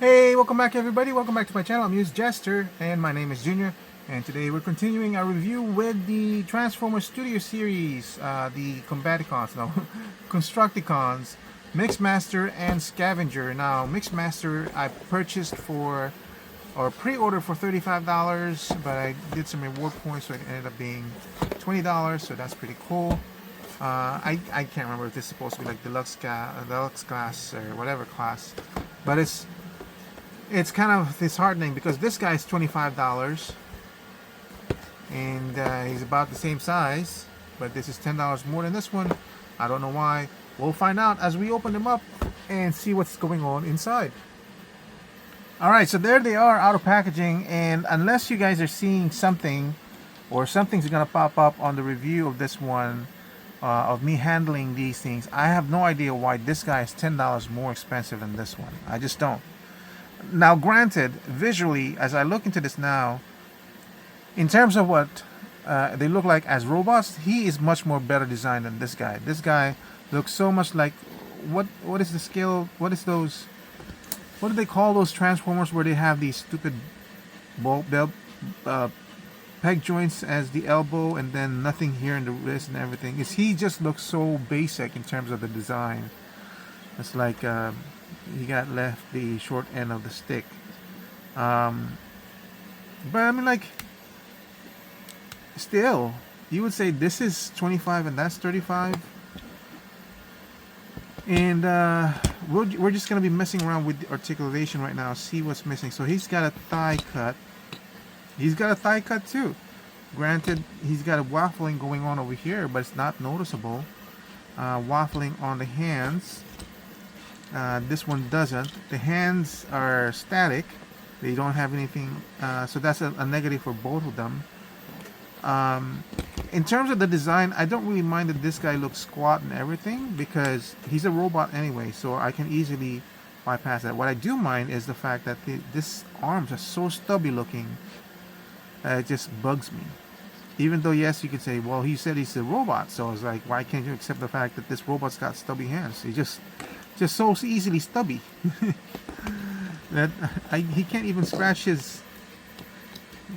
Hey, welcome back everybody. Welcome back to my channel. Amused Jester, and my name is Junior. And today we're continuing our review with the Transformers Studio Series, the Combaticons, no, Constructicons, Mixmaster, and Scavenger. Now, Mixmaster I purchased for, or pre-ordered for $35, but I did some reward points, so it ended up being $20, so that's pretty cool. I can't remember if this is supposed to be like deluxe class or whatever class, but it's kind of disheartening because this guy is $25 and he's about the same size, but this is $10 more than this one. I don't know why. We'll find out as we open them up and see what's going on inside. Alright, so there they are out of packaging, and unless you guys are seeing something or something's gonna pop up on the review of this one, of me handling these things, I have no idea why this guy is $10 more expensive than this one. I just don't. Now, granted, visually, as I look into this now, in terms of what they look like as robots, he is much more better designed than this guy. This guy looks so much like, what is the scale? What is those? What do they call those Transformers where they have these stupid peg joints as the elbow and then nothing here in the wrist and everything? He just looks so basic in terms of the design. It's like he got left the short end of the stick. But I mean, like, still, you would say this is 25 and that's 35. And we're just gonna be messing around with the articulation right now, see what's missing. So he's got a thigh cut. He's got a thigh cut too. Granted, he's got a waffling going on over here, but it's not noticeable. Waffling on the hands. This one doesn't. The hands are static. They don't have anything. So that's a negative for both of them. In terms of the design, I don't really mind that this guy looks squat and everything because he's a robot anyway, so I can easily bypass that. What I do mind is the fact that this arms are so stubby looking. It just bugs me. Even though, yes, you could say, well, he said he's a robot, so it's like, why can't you accept the fact that this robot's got stubby hands? He just so easily stubby that he can't even scratch his.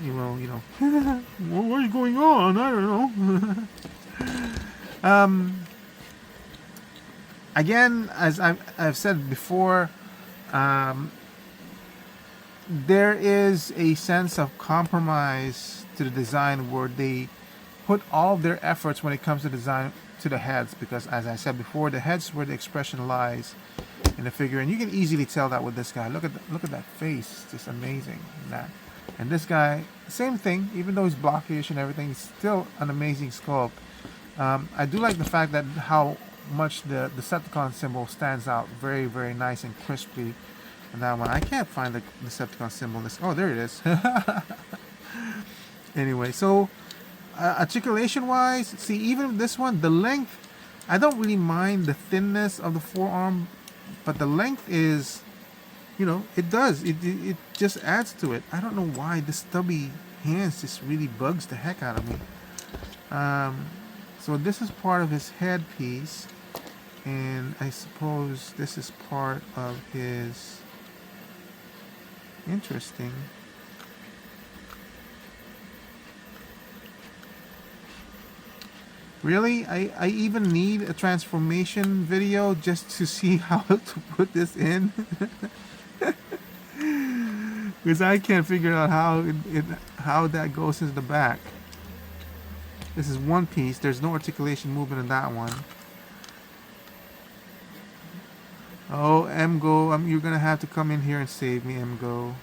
Well, you know, well, what's going on? I don't know. Again, as I've said before, there is a sense of compromise to the design where they put all their efforts when it comes to design to the heads, because as I said before, the head's where the expression lies in the figure, and you can easily tell that with this guy. Look at that face, it's just amazing. And this guy, same thing. Even though he's blockish and everything, he's still an amazing sculpt. I do like the fact that how much the Decepticon symbol stands out, very, very nice and crisply. And that one, I can't find the Decepticon symbol. Oh, there it is. Anyway, so articulation wise, see, even this one, the length, I don't really mind the thinness of the forearm, but the length is, you know, it just adds to it. I don't know why the stubby hands just really bugs the heck out of me. So this is part of his headpiece, and I suppose this is part of his. Interesting. Really? I even need a transformation video just to see how to put this in? Because I can't figure out how that goes into the back. This is one piece. There's no articulation movement in that one. Oh, MGO, you're gonna have to come in here and save me, MGO.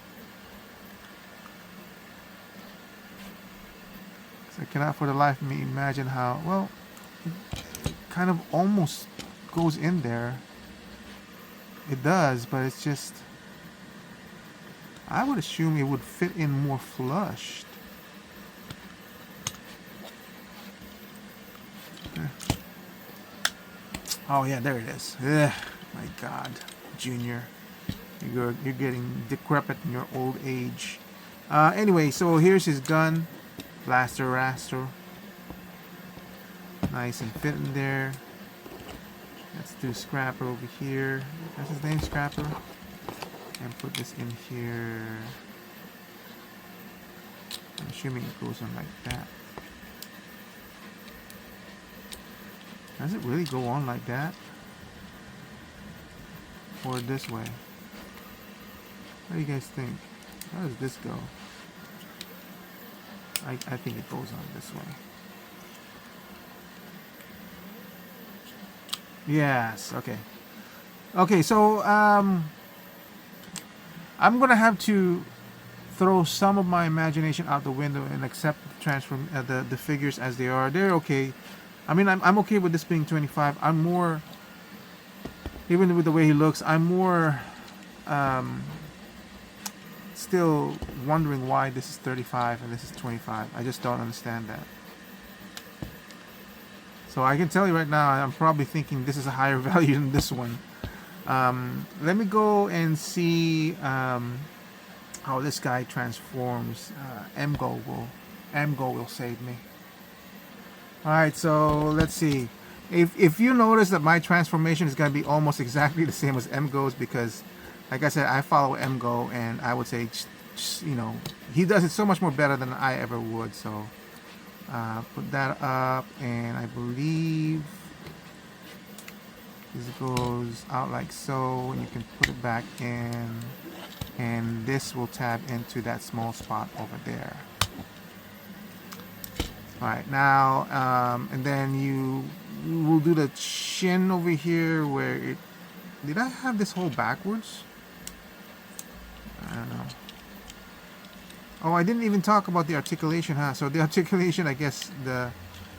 I cannot for the life of me imagine how, well, it kind of almost goes in there. It does, but it's just, I would assume it would fit in more flushed. Okay. Oh yeah, there it is. Ugh, my God, Junior, you're getting decrepit in your old age. Anyway, so here's his gun. Blaster raster, nice and fit in there. Let's do Scrapper over here. That's his name, Scrapper. and put this in here. I'm assuming it goes on like that. Does it really go on like that? Or this way? What do you guys think? How does this go? I think it goes on this way. Yes, okay. Okay, so I'm gonna have to throw some of my imagination out the window and accept the figures as they are. They're okay. I mean, I'm okay with this being 25. I'm more, even with the way he looks, I'm more still wondering why this is 35 and this is 25. I just don't understand that. So I can tell you right now, I'm probably thinking this is a higher value than this one. Let me go and see how this guy transforms. MGO will save me. Alright, so let's see. If you notice that my transformation is going to be almost exactly the same as MGO's, because like I said, I follow MGO, and I would say, you know, he does it so much more better than I ever would. So put that up, and I believe this goes out like so, and you can put it back in, and this will tab into that small spot over there. Alright, now and then you will do the chin over here where it, did I have this whole backwards? I don't know. Oh, I didn't even talk about the articulation, huh? So the articulation, I guess and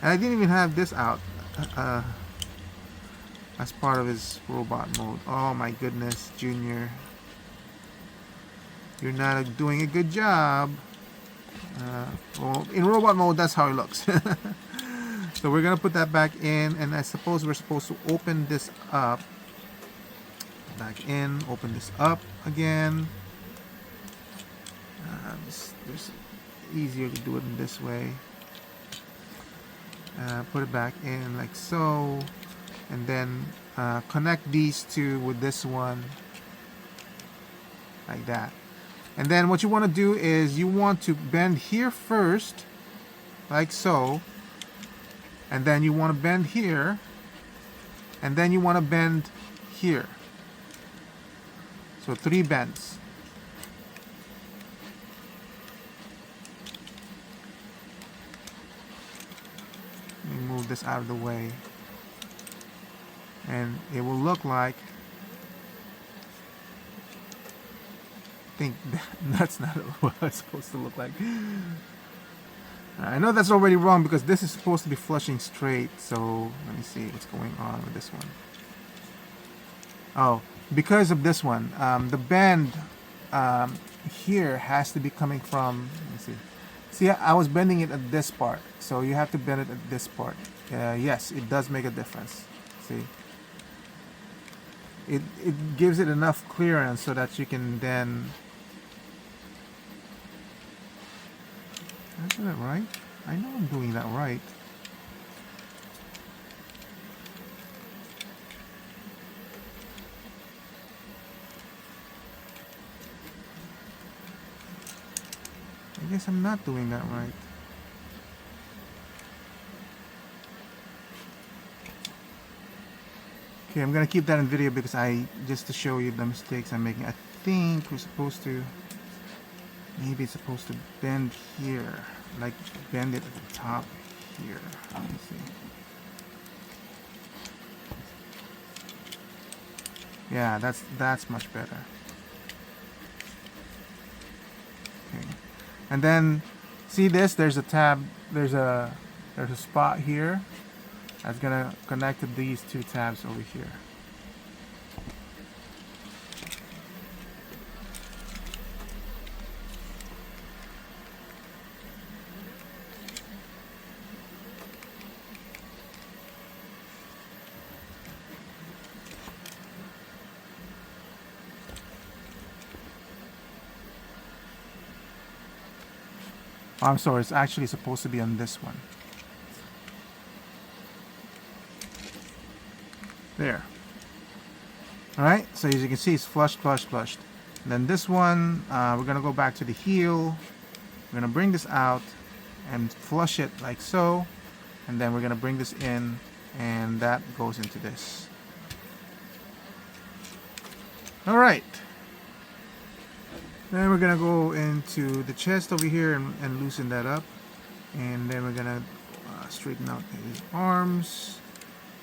I didn't even have this out as part of his robot mode. Oh my goodness, Junior, you're not doing a good job. Well, in robot mode, that's how it looks. So we're gonna put that back in, and I suppose we're supposed to open this up, back in, open this up again. It's easier to do it in this way. Put it back in like so, and then connect these two with this one like that. And then what you want to do is you want to bend here first, like so, and then you want to bend here, and then you want to bend here. So 3 bends. Let me move this out of the way, and it will look like, I think that's not what it's supposed to look like. I know that's already wrong because this is supposed to be flushing straight. So let me see what's going on with this one. Oh, because of this one, the bend here has to be coming from, let me see. See, I was bending it at this part, so you have to bend it at this part. Yes, it does make a difference. See, it gives it enough clearance so that you can then. Am I doing that right? I know I'm doing that right. I guess I'm not doing that right. Okay, I'm gonna keep that in video because just to show you the mistakes I'm making. I think we're supposed to, maybe it's supposed to bend here, like bend it at the top here. Let me see. Yeah, that's much better. Okay. And then see this, there's a tab, there's a spot here that's gonna connect to these 2 tabs over here. I'm sorry, it's actually supposed to be on this one. There. Alright, so as you can see, it's flushed, flushed, flushed. And then this one, we're gonna go back to the heel. We're gonna bring this out and flush it like so. And then we're gonna bring this in, and that goes into this. All right. Then we're gonna go into the chest over here and loosen that up. And then we're gonna straighten out his arms.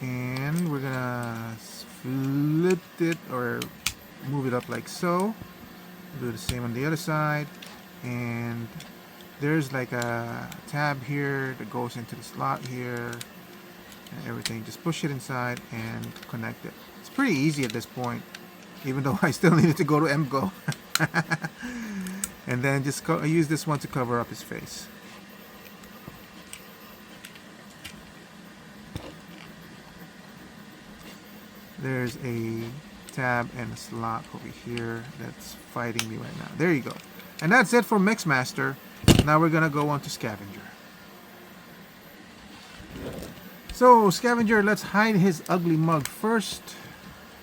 And we're gonna flip it or move it up like so. Do the same on the other side. And there's like a tab here that goes into the slot here. And everything. Just push it inside and connect it. It's pretty easy at this point. Even though I still needed to go to MGO. And then just use this one to cover up his face. There's a tab and a slot over here that's fighting me right now. There you go. And that's it for Mixmaster. Now we're gonna go on to Scavenger. So Scavenger, let's hide his ugly mug first.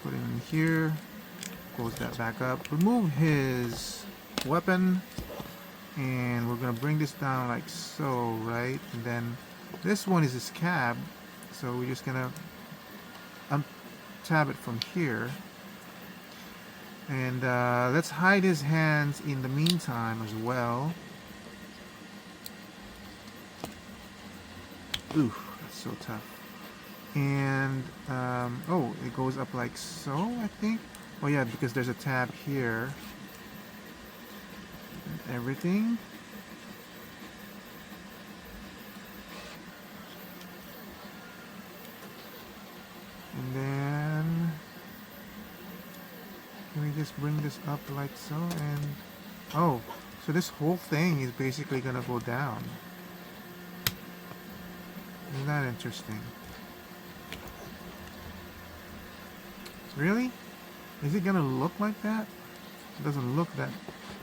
Put it in here. Close that back up. Remove his weapon. And we're gonna bring this down like so, right? And then this one is his cab. So we're just gonna tab it from here, and let's hide his hands in the meantime as well. Ooh, that's so tough. And oh, it goes up like so, I think. Oh yeah, because there's a tab here. And everything. And then can we just bring this up like so? And oh, so this whole thing is basically gonna go down. Isn't that interesting? Really? Is it gonna look like that? It doesn't look that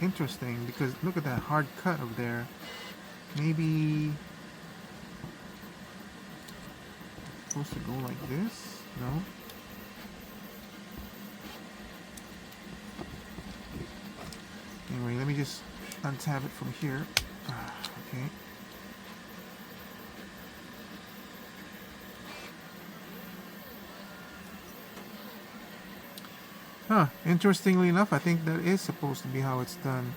interesting because look at that hard cut over there. Maybe it's supposed to go like this? No. Anyway, let me just untab it from here. Okay. Huh. Interestingly enough, I think that is supposed to be how it's done.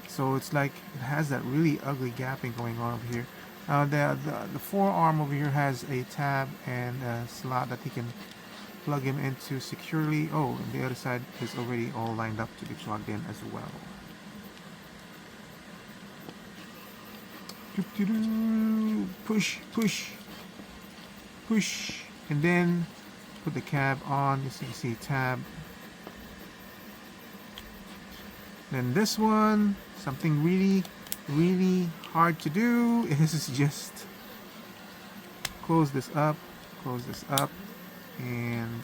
So it's like it has that really ugly gapping going on over here. The forearm over here has a tab and a slot that he can plug him into securely. Oh, and the other side is already all lined up to be plugged in as well. Push, push, push, and then put the cab on. You see tab. Then this one, something really hard to do is just close this up, and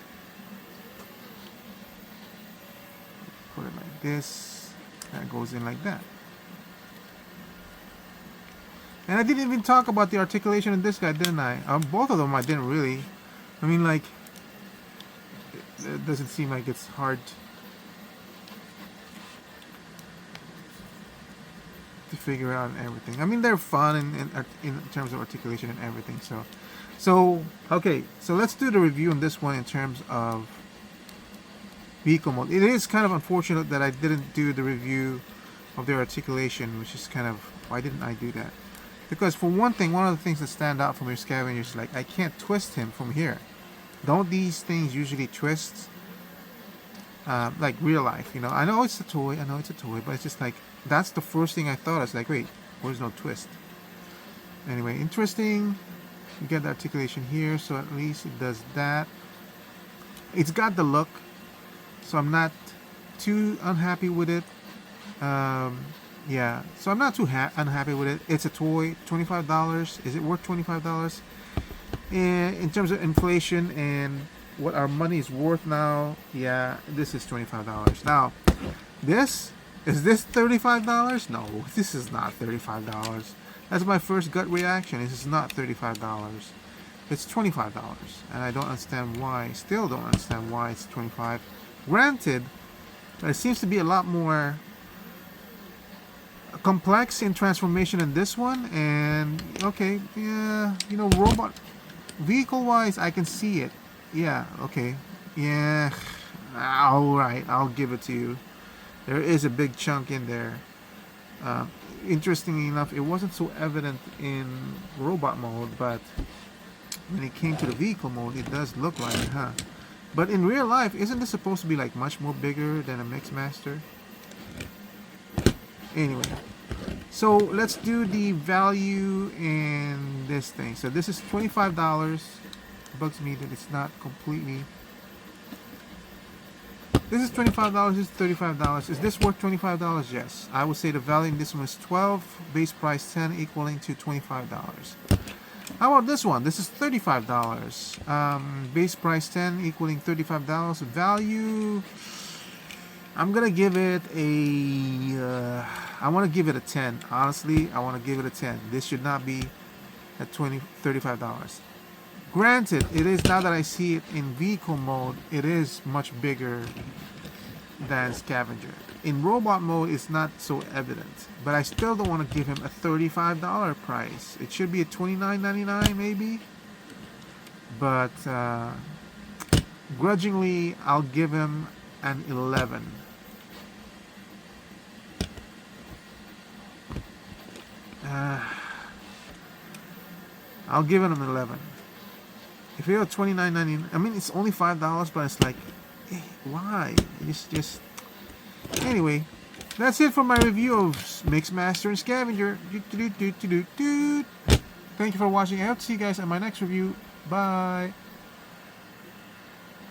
put it like this. That goes in like that. And I didn't even talk about the articulation of this guy, didn't I? Both of them I didn't really. I mean, like, it doesn't seem like it's hard to figure out everything. I mean, they're fun in terms of articulation and everything. So okay, so let's do the review on this one in terms of vehicle mode. It is kind of unfortunate that I didn't do the review of their articulation, which is kind of, why didn't I do that? Because for one thing, one of the things that stand out from your Scavengers is like, I can't twist him from here. Don't these things usually twist? Like real life, you know. I know it's a toy, but it's just like, that's the first thing I thought. I was like, wait, there's no twist. Anyway, interesting. You get the articulation here, so at least it does that. It's got the look, so I'm not too unhappy with it. Yeah, so I'm not too unhappy with it. It's a toy, $25. Is it worth $25? And in terms of inflation and what our money is worth now, yeah, this is $25. Now, is this $35? No, this is not $35. That's my first gut reaction. This is not $35. It's $25, and I don't understand why. Still don't understand why it's $25. Granted, It seems to be a lot more complex in transformation than this one. And okay, yeah, you know, robot vehicle wise, I can see it. Yeah, okay, yeah. All right, I'll give it to you. There is a big chunk in there. Uh, Interestingly enough, it wasn't so evident in robot mode, but when it came to the vehicle mode, it does look like it, huh? But in real life, isn't this supposed to be like much more bigger than a Mixmaster? Anyway, so let's do the value in this thing. So this is $25. Bugs me that it's not completely. This is $25, this is $35. Is this worth $25? Yes. I would say the value in this one is 12, base price 10, equaling to $25. How about this one? This is $35. Base price 10, equaling $35. Value, I'm gonna give it a. I want to give it a 10. Honestly, I want to give it a 10. This should not be at $35. Granted, it is, now that I see it in vehicle mode, it is much bigger than Scavenger. In robot mode, it's not so evident. But I still don't want to give him a $35 price. It should be a $29.99 maybe. But grudgingly, I'll give him an 11. I'll give him an 11. If you're $29.99, I mean, it's only $5, but it's like, why? It's just. Anyway, that's it for my review of Mixmaster and Scavenger. Thank you for watching. I hope to see you guys in my next review. Bye.